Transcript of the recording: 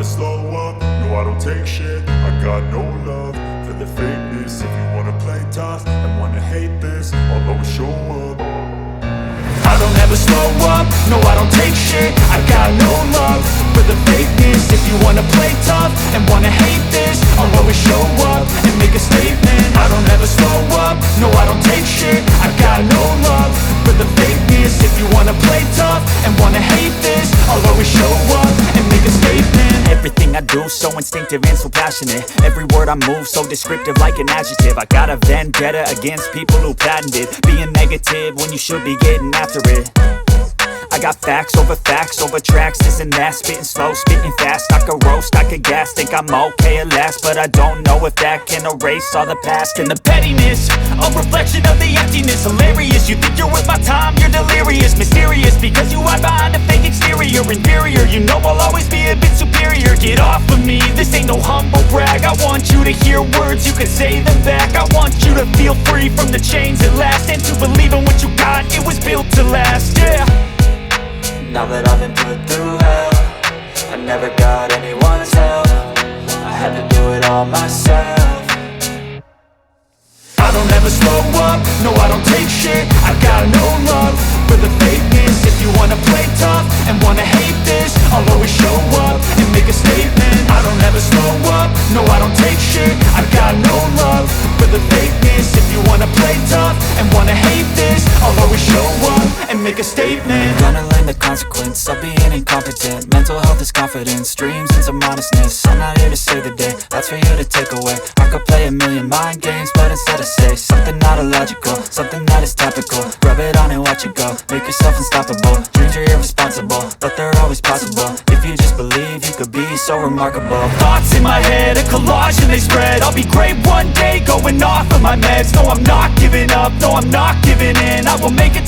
slow up, no I don't take shit. I got no love for the fakeness. If you wanna play tough and wanna hate this, I'll always show up. I don't ever slow up, no I don't take shit. I got no love for the fakeness. If you wanna play tough and wanna hate this, I'll always show up and make a statement. I don't ever slow up, no I don't take shit. I got no love for the fakeness. If you wanna play tough and wanna hate this, I'll always show up and make a statement. Everything I do so instinctive and so passionate. Every word I move so descriptive like an adjective. I got a vendetta against people who patented being negative when you should be getting after it. I got facts over tracks, this and that. Spitting slow, spitting fast, I could roast, I could gas. Think I'm okay at last, but I don't know if that can erase all the past. And the pettiness, a reflection of the emptiness. Hilarious, you think you're worth my time, you're delirious. Mysterious, because you hide behind a fake exterior. Inferior, you know I'll always be a bit superior. Get off of me, this ain't no humble brag. I want you to hear words, you can say them back. I want you to feel free from the chains at last, and to believe in what you got, it was built to last, yeah. Now that I've been put through hell, I never got anyone's help. I had to do it all myself. I don't ever slow up, no I don't take shit. I got no love for the fakeness. If you wanna play tough and wanna hate this, I'll always show up and make a statement. I don't ever slow up, no I don't take shit. I got no love for the fakeness. If you wanna play tough and wanna hate this, I'll always show up and make a statement. Gonna learn the consequence of being incompetent. Mental health is confidence, dreams and some honestness. I'm not here to save the day, that's for you to take away. I could play a million mind games, but instead I say something not illogical, something that is topical. Rub it on and watch it go, make yourself unstoppable. Dreams are irresponsible, but they're always possible. If you just believe, you could be so remarkable. Thoughts in my head, a collage and they spread. I'll be great one day, going off of my meds. No, I'm not giving up, no, I'm not giving in. I will make it